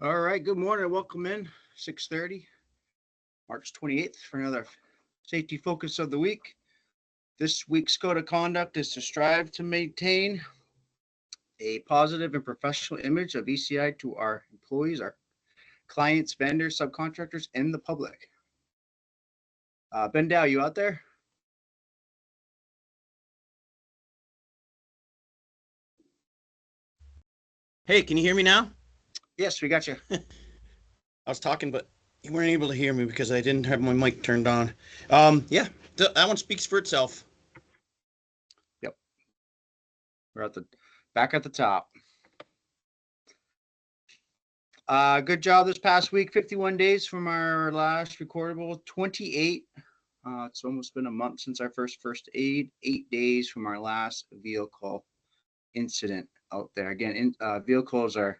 All right, good morning. Welcome in 6:30, March 28th for another safety focus of the week. This week's code of conduct is to strive to maintain a positive and professional image of ECI to our employees, our clients, vendors, subcontractors, and the public. Ben Dow, you out there? Hey, can you hear me now? Yes, we got you. I was talking, but you weren't able to hear me because I didn't have my mic turned on. Yeah, that one speaks for itself. Yep. We're at the back at the top. Good job this past week. 51 days from our last recordable. 28. It's almost been a month since our first aid. 8 days from our last vehicle incident out there. Again, vehicles are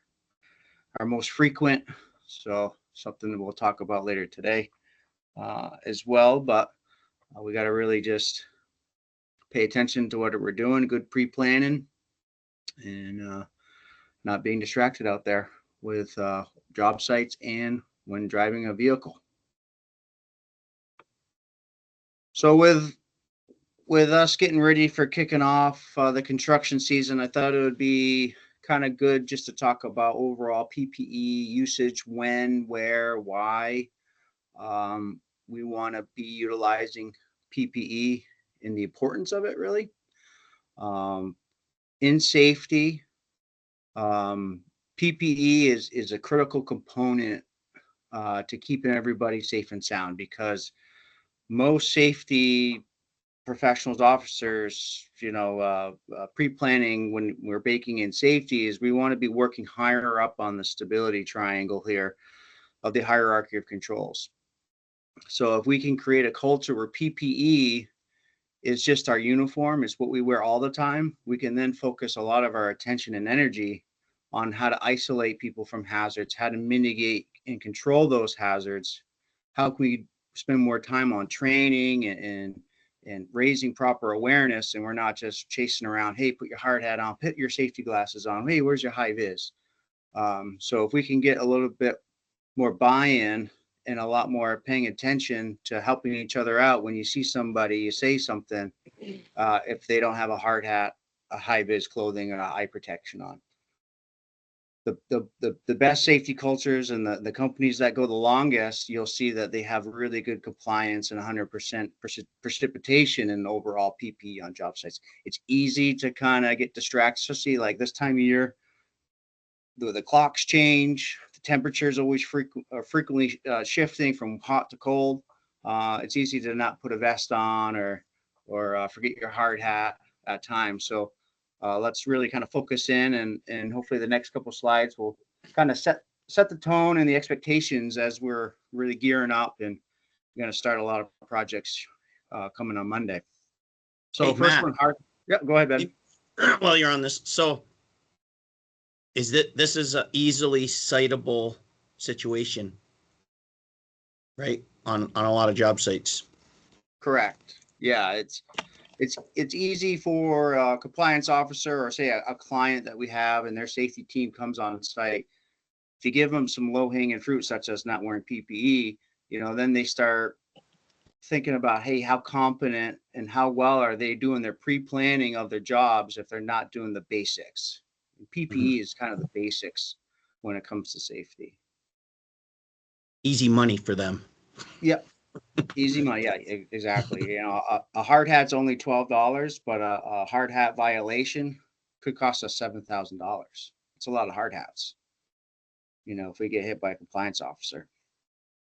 our most frequent, so something that we'll talk about later today as well. But we got to really just pay attention to what we're doing. Good pre-planning and not being distracted out there with job sites and when driving a vehicle. So with us getting ready for kicking off the construction season, I thought it would be kind of good just to talk about overall PPE usage, when, where, why. We want to be utilizing PPE and the importance of it, really. In safety, PPE is a critical component to keeping everybody safe and sound, because most safety professionals, officers, pre-planning when we're baking in safety is we want to be working higher up on the stability triangle here of the hierarchy of controls. So if we can create a culture where PPE is just our uniform, it's what we wear all the time, we can then focus a lot of our attention and energy on how to isolate people from hazards, how to mitigate and control those hazards. How can we spend more time on training and raising proper awareness, and we're not just chasing around, hey, put your hard hat on, put your safety glasses on, hey, where's your high vis? So if we can get a little bit more buy-in and a lot more paying attention to helping each other out, when you see somebody, you say something, if they don't have a hard hat, a high vis clothing, or eye protection on. The best safety cultures and the companies that go the longest, you'll see that they have really good compliance and 100% precipitation in overall PPE on job sites. It's easy to kind of get distracted, especially like this time of year. The clocks change, the temperature is always frequently shifting from hot to cold. It's easy to not put a vest on or forget your hard hat at times. So let's really kind of focus in, and hopefully the next couple slides will kind of set the tone and the expectations as we're really gearing up and going to start a lot of projects coming on Monday. So Hey, first Matt. one, hard. Yeah, go ahead, Ben. While you're on this, so this is an easily citable situation, right? On a lot of job sites. Correct. Yeah, it's easy for a compliance officer, or say a client that we have and their safety team comes on site. If you give them some low hanging fruit, such as not wearing PPE, then they start thinking about, hey, how competent and how well are they doing their pre-planning of their jobs if they're not doing the basics. And PPE is kind of the basics when it comes to safety. Easy money for them. Yep. Easy money. Yeah, exactly. A hard hat's only $12, but a hard hat violation could cost us $7,000. It's a lot of hard hats. If we get hit by a compliance officer,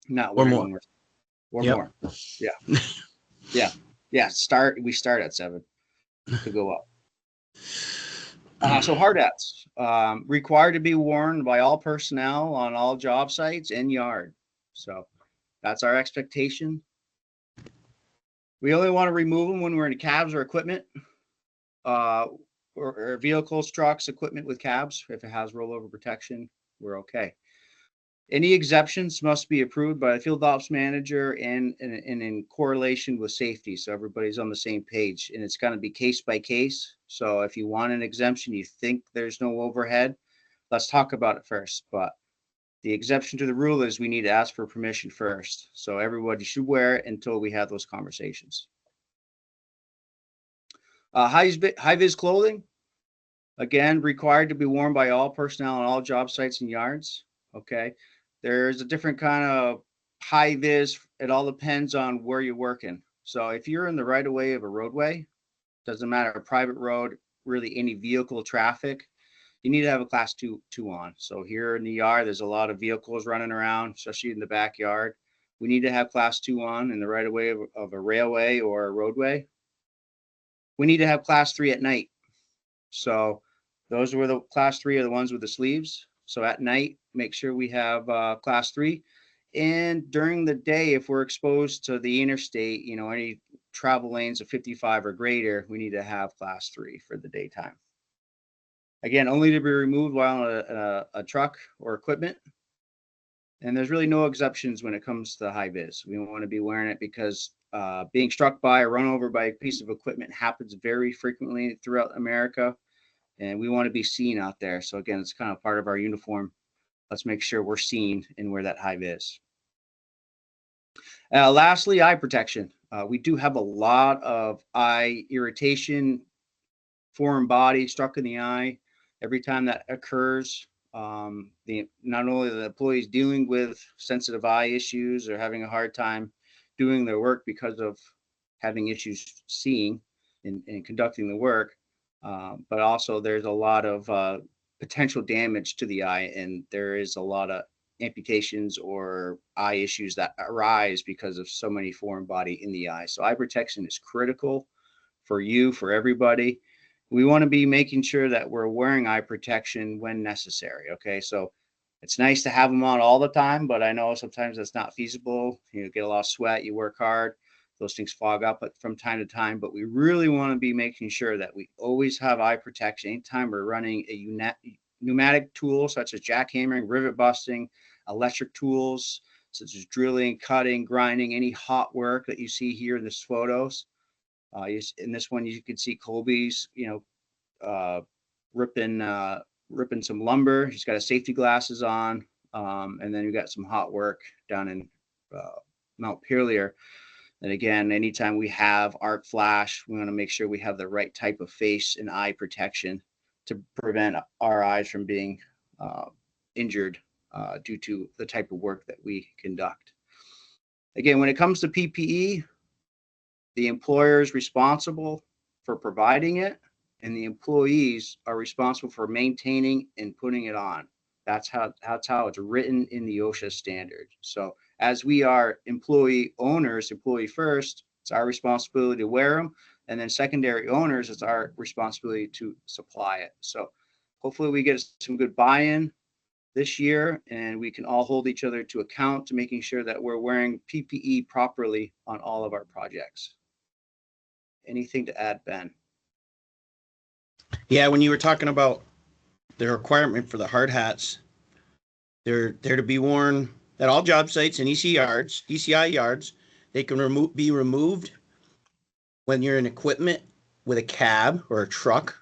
not Or wearing more. one, or Yep. more. Yeah, yeah. We start at 7 to go up. So hard hats required to be worn by all personnel on all job sites and yard. So that's our expectation. We only want to remove them when we're in cabs or equipment, or vehicles, trucks, equipment with cabs. If it has rollover protection, we're okay. Any exceptions must be approved by the field ops manager and in correlation with safety, so everybody's on the same page. And it's going to be case by case. So if you want an exemption, you think there's no overhead, let's talk about it first. But The exception to the rule is we need to ask for permission first. So everybody should wear it until we have those conversations. High-vis clothing, again, required to be worn by all personnel on all job sites and yards. Okay. There's a different kind of high-vis. It all depends on where you're working. So if you're in the right of way of a roadway, doesn't matter, a private road, really any vehicle traffic, you need to have a class two on. So here in the yard, there's a lot of vehicles running around, especially in the backyard. We need to have class 2 on in the right of way of a railway or a roadway. We need to have class 3 at night. So those were the class 3 are the ones with the sleeves. So at night, make sure we have class 3. And during the day, if we're exposed to the interstate, you know, any travel lanes of 55 or greater, we need to have class 3 for the daytime. Again, only to be removed while on a truck or equipment. And there's really no exceptions when it comes to high vis. We want to be wearing it because being struck by or run over by a piece of equipment happens very frequently throughout America. And we want to be seen out there. So again, it's kind of part of our uniform. Let's make sure we're seen and wear that high vis. Lastly, eye protection. We do have a lot of eye irritation, foreign body struck in the eye. Every time that occurs, not only the employees dealing with sensitive eye issues or having a hard time doing their work because of having issues seeing and conducting the work, but also there's a lot of potential damage to the eye, and there is a lot of amputations or eye issues that arise because of so many foreign body in the eye. So eye protection is critical for you, for everybody. We want to be making sure that we're wearing eye protection when necessary. Okay, so it's nice to have them on all the time, but I know sometimes that's not feasible. You get a lot of sweat, you work hard, those things fog up from time to time, but we really want to be making sure that we always have eye protection anytime we're running a pneumatic tool such as jackhammering, rivet busting, electric tools such as drilling, cutting, grinding, any hot work that you see here in this photos. In this one, you can see Colby's, ripping some lumber. He's got his safety glasses on, and then you got some hot work down in Mount Purlieu. And again, anytime we have arc flash, we want to make sure we have the right type of face and eye protection to prevent our eyes from being injured due to the type of work that we conduct. Again, when it comes to PPE, the employer is responsible for providing it, and the employees are responsible for maintaining and putting it on. That's how it's written in the OSHA standard. So as we are employee owners, employee first, it's our responsibility to wear them. And then secondary owners, it's our responsibility to supply it. So hopefully we get some good buy-in this year, and we can all hold each other to account to making sure that we're wearing PPE properly on all of our projects. Anything to add, Ben? Yeah, when you were talking about the requirement for the hard hats, they're to be worn at all job sites and ECI yards. They can be removed when you're in equipment with a cab or a truck,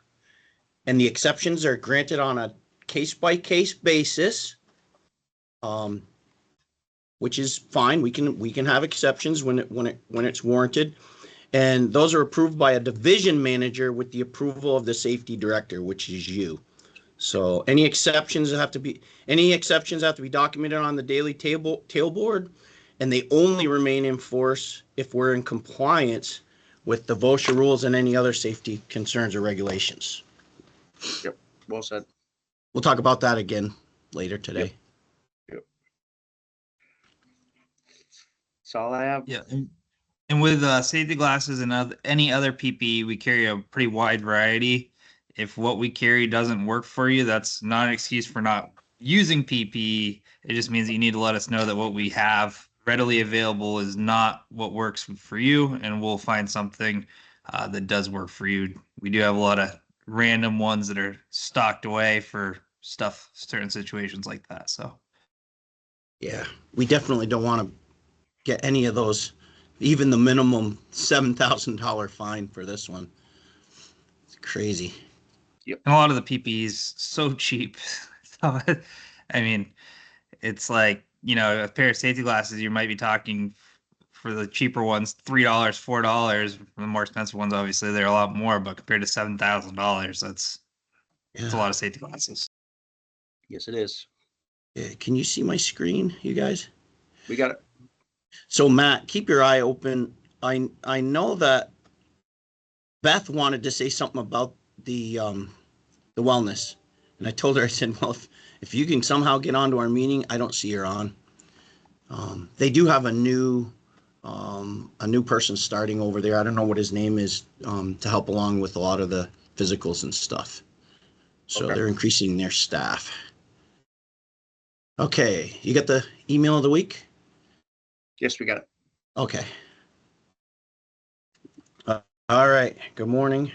and the exceptions are granted on a case-by-case basis, which is fine. We can have exceptions when it's warranted. And those are approved by a division manager with the approval of the safety director, which is you. So any exceptions have to be documented on the daily tailboard, and they only remain in force if we're in compliance with the VOSHA rules and any other safety concerns or regulations. Yep, well said. We'll talk about that again later today. Yep. That's all I have. Yeah. And with safety glasses and any other PPE, we carry a pretty wide variety. If what we carry doesn't work for you, that's not an excuse for not using PPE. It just means that you need to let us know that what we have readily available is not what works for you, and we'll find something that does work for you. We do have a lot of random ones that are stocked away for certain situations like that. So, yeah, we definitely don't want to get any of those. Even the minimum $7,000 fine for this one. It's crazy. Yep. And a lot of the PPE is so cheap. So, I mean, it's like, you know, a pair of safety glasses, you might be talking for the cheaper ones, $3, $4. For the more expensive ones, obviously, they're a lot more, but compared to $7,000, that's a lot of safety glasses. Yes, it is. Can you see my screen, you guys? We got it. So Matt, keep your eye open. I know that Beth wanted to say something about the wellness, and I told her, I said, well, if you can somehow get onto our meeting, I don't see her on. They do have a new person starting over there. I don't know what his name is, to help along with a lot of the physicals and stuff. So Okay. they're increasing their staff. Okay, you got the email of the week? Yes, we got it. Okay. All right, good morning.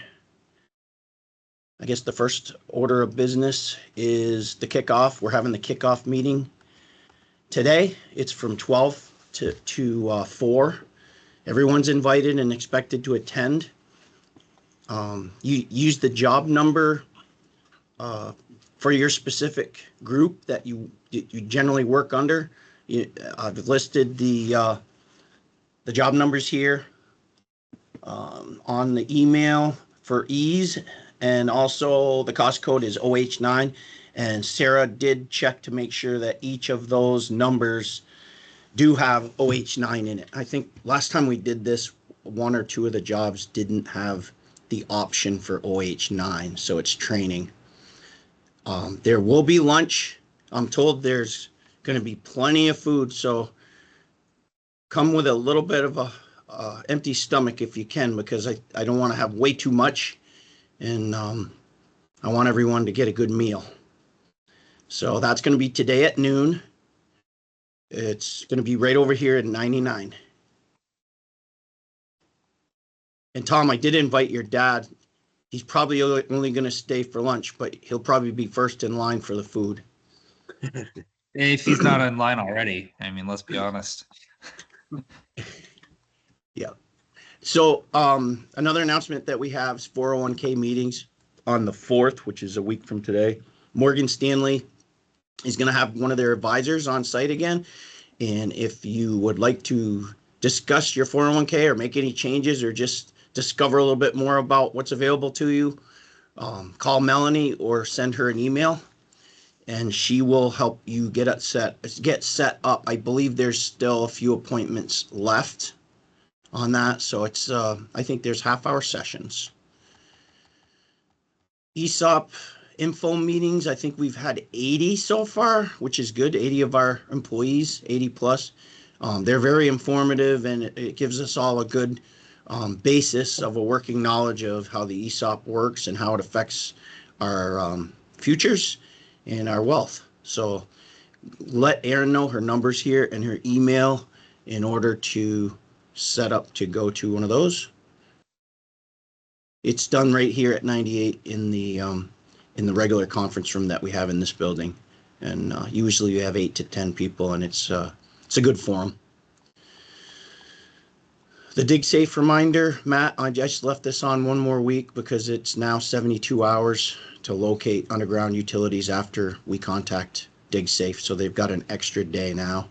I guess the first order of business is the kickoff. We're having the kickoff meeting today. It's from 12 to 4. Everyone's invited and expected to attend. You use the job number for your specific group that you generally work under. I've listed the job numbers here on the email for ease, and also the cost code is OH9. And Sarah did check to make sure that each of those numbers do have OH9 in it. I think last time we did this, one or two of the jobs didn't have the option for OH9, so it's training. There will be lunch. I'm told there's going to be plenty of food, so come with a little bit of a empty stomach if you can, because I don't want to have way too much, and I want everyone to get a good meal. So that's going to be today at noon. It's going to be right over here at 99. And Tom, I did invite your dad. He's probably only going to stay for lunch, but he'll probably be first in line for the food. If he's not in line already, I mean, let's be honest. Yeah. So another announcement that we have is 401k meetings on the 4th, which is a week from today. Morgan Stanley is going to have one of their advisors on site again. And if you would like to discuss your 401k or make any changes or just discover a little bit more about what's available to you, call Melanie or send her an email, and she will help you get set up. I believe there's still a few appointments left on that, so it's I think there's half-hour sessions. ESOP info meetings, I think we've had 80 so far, which is good. 80 of our employees, 80 plus. They're very informative, and it gives us all a good basis of a working knowledge of how the ESOP works and how it affects our futures and our wealth. So let Erin know her numbers here and her email in order to set up to go to one of those. It's done right here at 98 in the regular conference room that we have in this building, and usually you have 8 to 10 people, and it's a good forum. The DigSafe reminder, Matt, I just left this on one more week because it's now 72 hours to locate underground utilities after we contact DigSafe, so they've got an extra day now.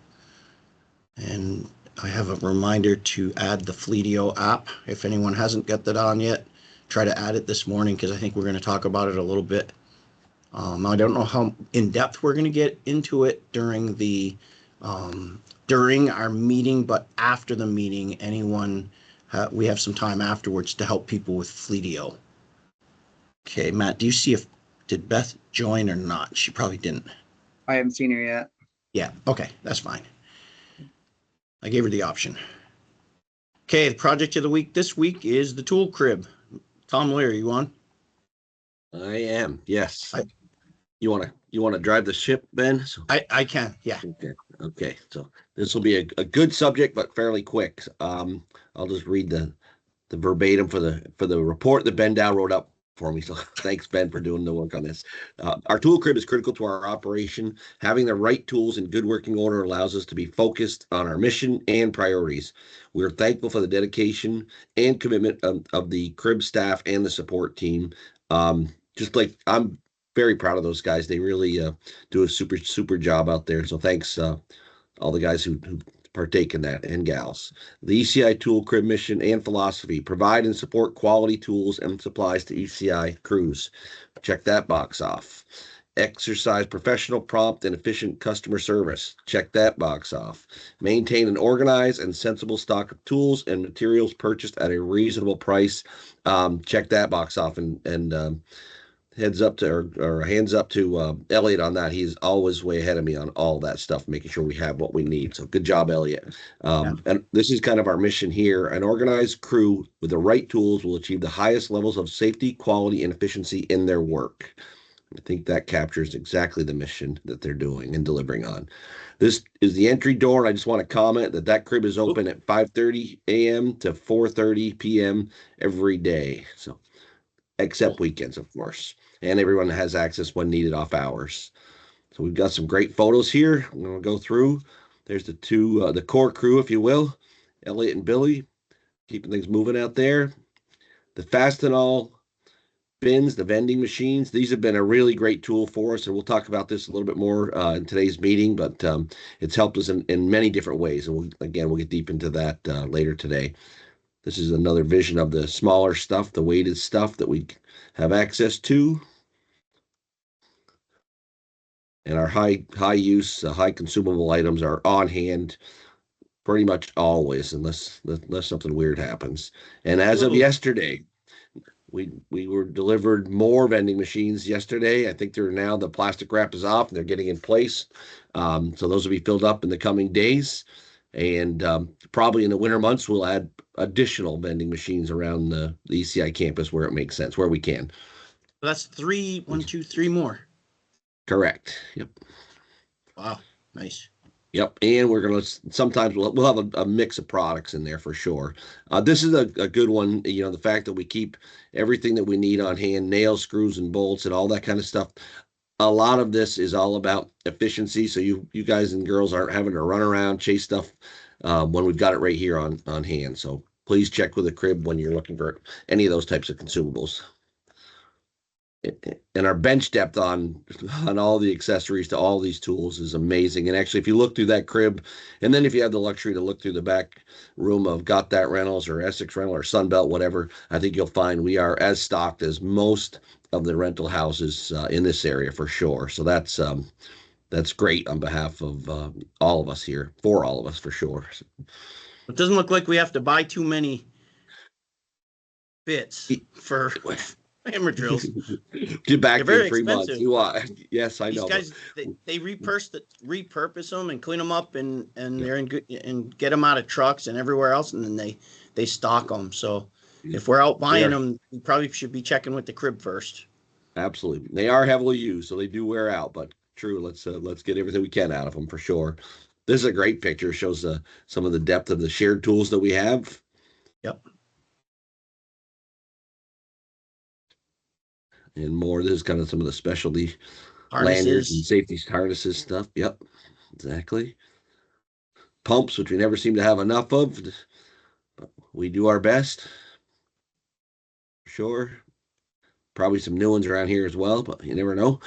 And I have a reminder to add the Fleetio app. If anyone hasn't got that on yet, try to add it this morning, because I think we're going to talk about it a little bit. I don't know how in depth we're going to get into it during our meeting, but after the meeting, we have some time afterwards to help people with Fleetio. Okay, Matt, do you see did Beth join or not? She probably didn't. I haven't seen her yet. Yeah, okay, that's fine. I gave her the option. Okay, the project of the week this week is the tool crib. Tom Lear, you on? I am, yes. You want to drive the ship, Ben? So, I can, yeah. Okay. So this will be a good subject, but fairly quick. I'll just read the verbatim for the report that Ben Dow wrote up for me. So thanks, Ben, for doing the work on this. Our tool crib is critical to our operation. Having the right tools in good working order allows us to be focused on our mission and priorities. We are thankful for the dedication and commitment of the crib staff and the support team. Just like I'm very proud of those guys. They really do a super job out there. So thanks all the guys who partake in that, and gals. The ECI tool crib mission and philosophy: provide and support quality tools and supplies to ECI crews. Check that box off. Exercise professional, prompt, and efficient customer service. Check that box off. Maintain an organized and sensible stock of tools and materials purchased at a reasonable price. Check that box off, and heads up to, or hands up to Elliot on that. He's always way ahead of me on all that stuff, making sure we have what we need. So good job, Elliot. And this is kind of our mission here. An organized crew with the right tools will achieve the highest levels of safety, quality, and efficiency in their work. I think that captures exactly the mission that they're doing and delivering on. This is the entry door, and I just want to comment that that crib is open at 5:30 a.m. to 4:30 p.m. every day. So, except weekends, of course. And everyone has access when needed off hours. So we've got some great photos here. I'm going to go through. There's the two, the core crew, if you will, Elliot and Billy, keeping things moving out there. The Fastenal bins, the vending machines, these have been a really great tool for us, and we'll talk about this a little bit more in today's meeting, but it's helped us in many different ways, and we'll get deep into that later today. This is another vision of the smaller stuff, the weighted stuff that we have access to, and our high use, high consumable items are on hand pretty much always, unless something weird happens. And as of yesterday, we were delivered more vending machines yesterday. I think the plastic wrap is off and they're getting in place. So those will be filled up in the coming days. And probably in the winter months, we'll add additional vending machines around the ECI campus where it makes sense, where we can. That's three more. Correct. Yep. Wow. Nice. Yep. And we're going to, sometimes we'll have a mix of products in there for sure. This is a good one. You know, the fact that we keep everything that we need on hand, nails, screws, and bolts and all that kind of stuff. A lot of this is all about efficiency. So you guys and girls aren't having to run around, chase stuff when we've got it right here on hand. So please check with the crib when you're looking for any of those types of consumables. And our bench depth on all the accessories to all these tools is amazing. And actually, if you look through that crib, and then if you have the luxury to look through the back room of Got That Rentals or Essex Rental or Sunbelt, whatever, I think you'll find we are as stocked as most of the rental houses in this area for sure. So that's great on behalf of all of us here, for all of us for sure. It doesn't look like we have to buy too many bits for hammer drills. Get back They're in 3 months. You are. Yes, I know. These guys, they repurpose them and clean them up, and they're in good, and get them out of trucks and everywhere else, and then they stock them. So if we're out buying them, we probably should be checking with the crib first. Absolutely, they are heavily used, so they do wear out. But true, let's get everything we can out of them for sure. This is a great picture. It shows some of the depth of the shared tools that we have. Yep. And more. This is kind of some of the specialty Harnesses. lanyards and safety harnesses stuff. Yep, exactly. Pumps, which we never seem to have enough of, but we do our best. Sure. Probably some new ones around here as well, but you never know.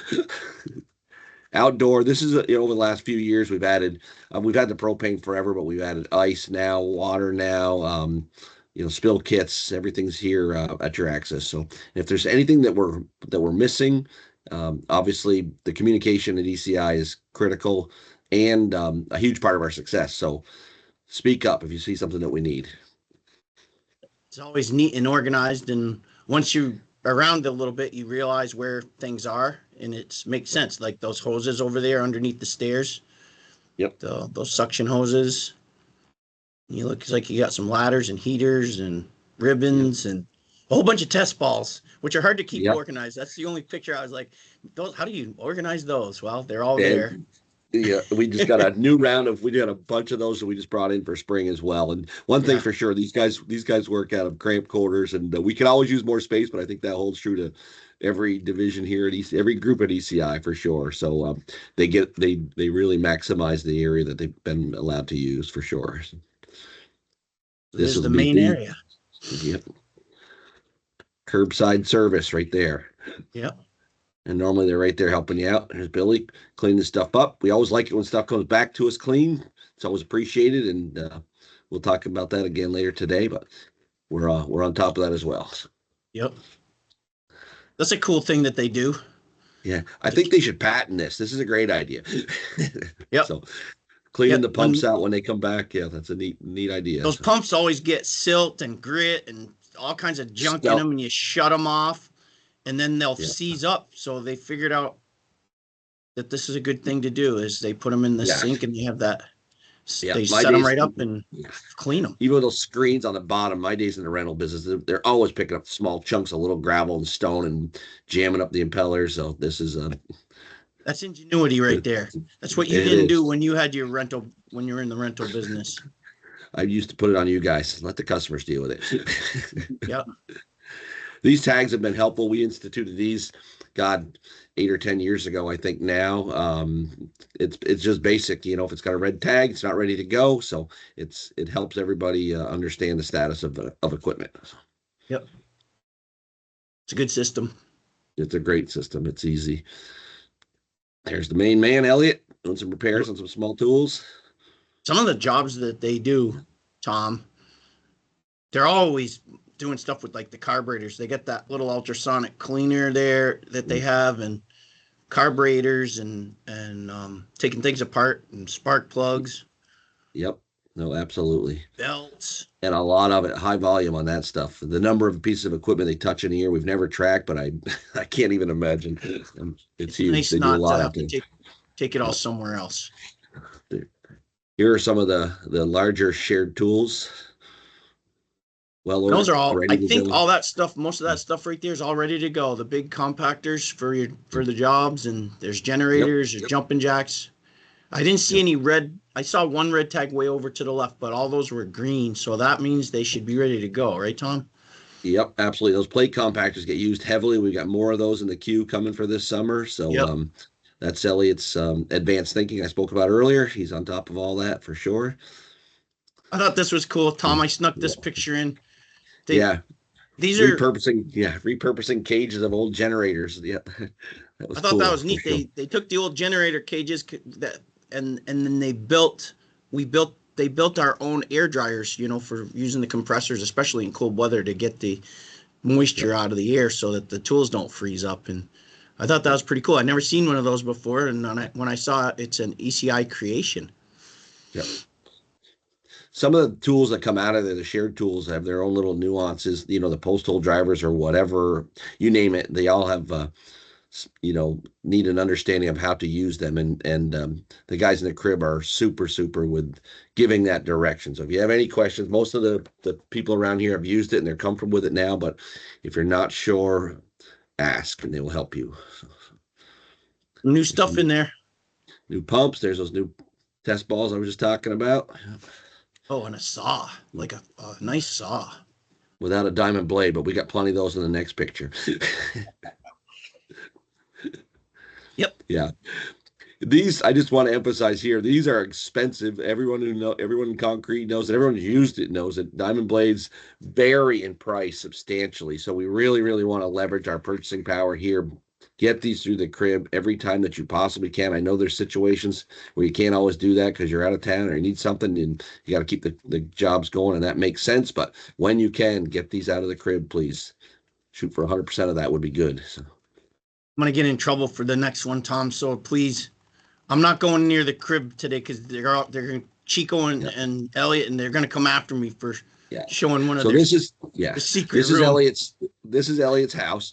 Outdoor, this is over the last few years we've had the propane forever, but we've added ice now, water now. Spill kits, everything's here at your access. So if there's anything that we're missing, obviously the communication at ECI is critical and a huge part of our success. So speak up if you see something that we need. It's always neat and organized, and once you around a little bit, you realize where things are, and it makes sense. Like those hoses over there underneath the stairs. Yep. Those suction hoses. You look like you got some ladders and heaters and ribbons and a whole bunch of test balls, which are hard to keep organized. That's the only picture I was like, how do you organize those? Well, they're all there. Yeah, we just got a new round we got a bunch of those that we just brought in for spring as well. And one thing for sure, these guys work out of cramped quarters, and we could always use more space, but I think that holds true to every division here at every group at ECI for sure. So they really maximize the area that they've been allowed to use for sure. This is the main area. Yep. Curbside service right there. Yep. And normally they're right there helping you out. Here's Billy, clean this stuff up. We always like it when stuff comes back to us clean. It's always appreciated, and we'll talk about that again later today. But we're on top of that as well. Yep. That's a cool thing that they do. Yeah, I think they should patent this. This is a great idea. Yep. So cleaning Yep, the pumps out when they come back. Yeah, that's a neat idea. Those pumps always get silt and grit and all kinds of junk in Stealth. them, and you shut them off, and then they'll Yeah. seize up. So they figured out that this is a good thing to do. Is they put them in the Yeah. sink and they have that. Yeah, They my set them days- right up and clean them. Even with those screens on the bottom, my days in the rental business, they're always picking up small chunks of little gravel and stone and jamming up the impellers. So this is That's ingenuity right there. That's what you It didn't is. do when you had your rental, when you were in the rental business. I used to put it on you guys. Let the customers deal with it. Yep. These tags have been helpful. We instituted these, God, 8 or 10 years ago, I think now. It's just basic, if it's got a red tag, it's not ready to go. So it helps everybody understand the status of equipment. Yep. It's a good system. It's a great system. It's easy. There's the main man, Elliot, doing some repairs on some small tools. Some of the jobs that they do, Tom, they're always doing stuff with like the carburetors. They get that little ultrasonic cleaner there that they have, and carburetors and taking things apart, and spark plugs, Yep. No, absolutely. belts. And a lot of it, high volume on that stuff. The number of pieces of equipment they touch in a year, we've never tracked, but I can't even imagine. It's huge. Nice They do a not lot to of have to things. take it all somewhere else. Here are some of the larger shared tools. Well, Those are all, ready I to think go. all that stuff, most of that stuff right there is all ready to go. The big compactors for the jobs, and there's generators, there's jumping jacks. I didn't see any red. I saw one red tag way over to the left, but all those were green. So that means they should be ready to go, right, Tom? Yep, absolutely. Those plate compactors get used heavily. We got more of those in the queue coming for this summer. So Yep. That's Elliot's advanced thinking I spoke about earlier. He's on top of all that for sure. I thought this was cool, Tom. I snuck this picture in. These are. repurposing cages of old generators. Yeah, that was I thought cool, that was for neat. sure. They took the old generator cages and then they built our own air dryers, for using the compressors, especially in cold weather, to get the moisture out of the air so that the tools don't freeze up. And I thought that was pretty cool. I'd never seen one of those before, and when I saw it, it's an ECI creation. Yep. Some of the tools that come out of there, the shared tools, have their own little nuances. The postal drivers or whatever, you name it, they all have, need an understanding of how to use them. And the guys in the crib are super, super with giving that direction. So if you have any questions, most of the people around here have used it and they're comfortable with it now. But if you're not sure, ask and they will help you. So, New stuff in there. new pumps. There's those new test balls I was just talking about. Oh, and a saw, like a nice saw. Without a diamond blade, but we got plenty of those in the next picture. Yep. Yeah. These, I just want to emphasize here, these are expensive. Everyone in concrete knows that. Everyone who's used it knows that diamond blades vary in price substantially. So we really, really want to leverage our purchasing power here. Get these through the crib every time that you possibly can. I know there's situations where you can't always do that because you're out of town or you need something and you got to keep the jobs going, and that makes sense. But when you can, get these out of the crib, please. Shoot for 100% of that would be good. So. I'm gonna get in trouble for the next one, Tom. So please, I'm not going near the crib today because they're Chico and Elliot, and they're gonna come after me for showing one of their. This is secret This is room. This is Elliot's house.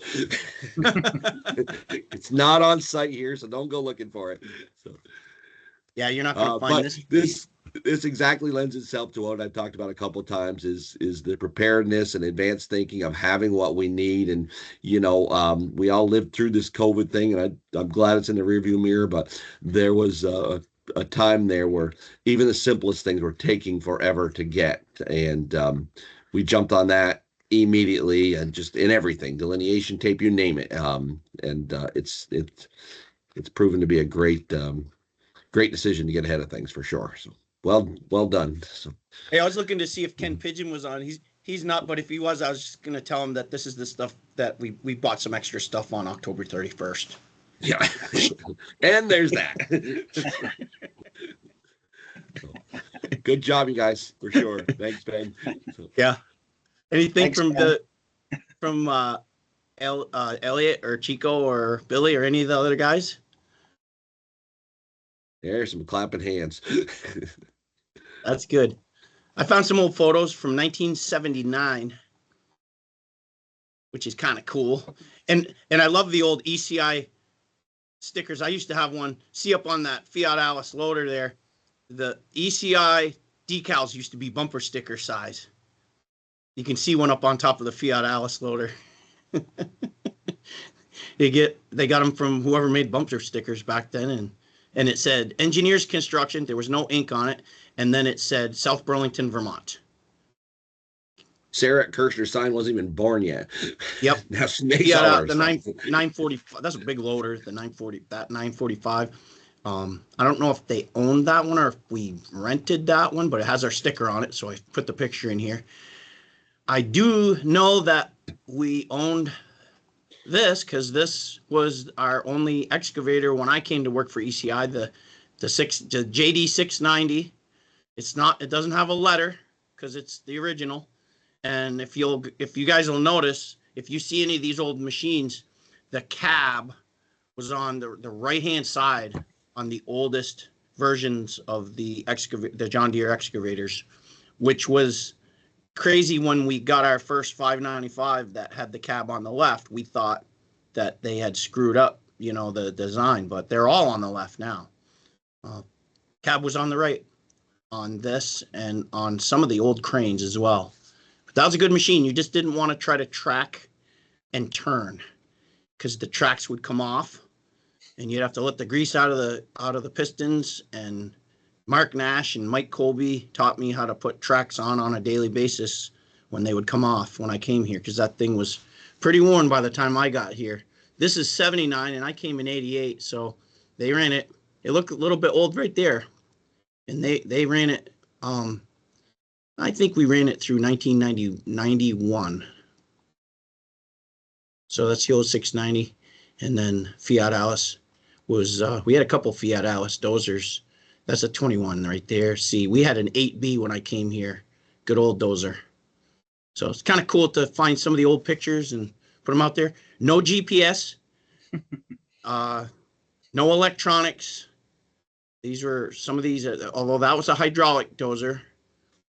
It's not on site here, so don't go looking for it. So, Yeah, you're not gonna find but this. This exactly lends itself to what I've talked about a couple of times is the preparedness and advanced thinking of having what we need. And, we all lived through this COVID thing, and I'm glad it's in the rearview mirror, but there was a time there where even the simplest things were taking forever to get. And we jumped on that immediately, and just in everything, delineation tape, you name it. It's proven to be a great decision to get ahead of things for sure. So well done. So Hey, I was looking to see if Ken Pigeon was on. He's not, but if he was, I was just gonna tell him that this is the stuff that we bought some extra stuff on October 31st. Yeah. And there's that. So, good job, you guys, for sure. Thanks, Ben. So, Yeah. Anything Thanks, from Ben. Elliot or Chico or Billy or any of the other guys? there's some clapping hands. That's good. I found some old photos from 1979, which is kind of cool. And I love the old ECI stickers. I used to have one. See up on that Fiat Alice loader there, the ECI decals used to be bumper sticker size. You can see one up on top of the Fiat Alice loader. They got them from whoever made bumper stickers back then, and it said Engineers Construction. There was no ink on it, and then it said South Burlington, Vermont. Sarah Kirshner's sign wasn't even born yet. Yep. Now they Yeah, saw the her sign. 945. That's a big loader. The 945. I don't know if they owned that one or if we rented that one, but it has our sticker on it, so I put the picture in here. I do know that we owned this because this was our only excavator when I came to work for ECI. The JD 690. It doesn't have a letter because it's the original. And if you guys will notice, if you see any of these old machines, the cab was on the right-hand side on the oldest versions of the John Deere excavators, which was crazy when we got our first 595 that had the cab on the left. We thought that they had screwed up, the design, but they're all on the left now. Cab was on the right on this and on some of the old cranes as well. But that was a good machine. You just didn't want to try to track and turn because the tracks would come off and you'd have to let the grease out of the pistons. And Mark Nash and Mike Colby taught me how to put tracks on a daily basis when they would come off when I came here, because that thing was pretty worn by the time I got here. This is 79 and I came in 88, so they ran it. It looked a little bit old right there. And they ran it, I think we ran it through 1991. So that's the old 690. And then Fiat Alice was, we had a couple Fiat Alice dozers. That's a 21 right there. See, we had an 8B when I came here. Good old dozer. So it's kind of cool to find some of the old pictures and put them out there. No GPS. No electronics. These were some of these, although that was a hydraulic dozer.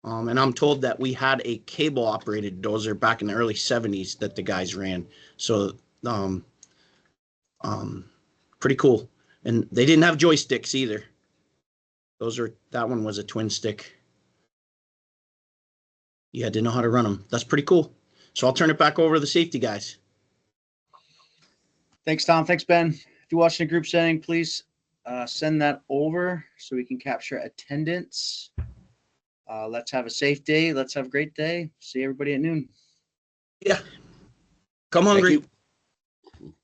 And I'm told that we had a cable operated dozer back in the early 70s that the guys ran. So, pretty cool. And they didn't have joysticks either. That one was a twin stick. You had to know how to run them. That's pretty cool. So I'll turn it back over to the safety guys. Thanks, Tom. Thanks, Ben. If you're watching a group setting, please send that over so we can capture attendance. Let's have a safe day. Let's have a great day. See everybody at noon. Yeah. Come hungry.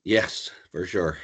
Yes, for sure.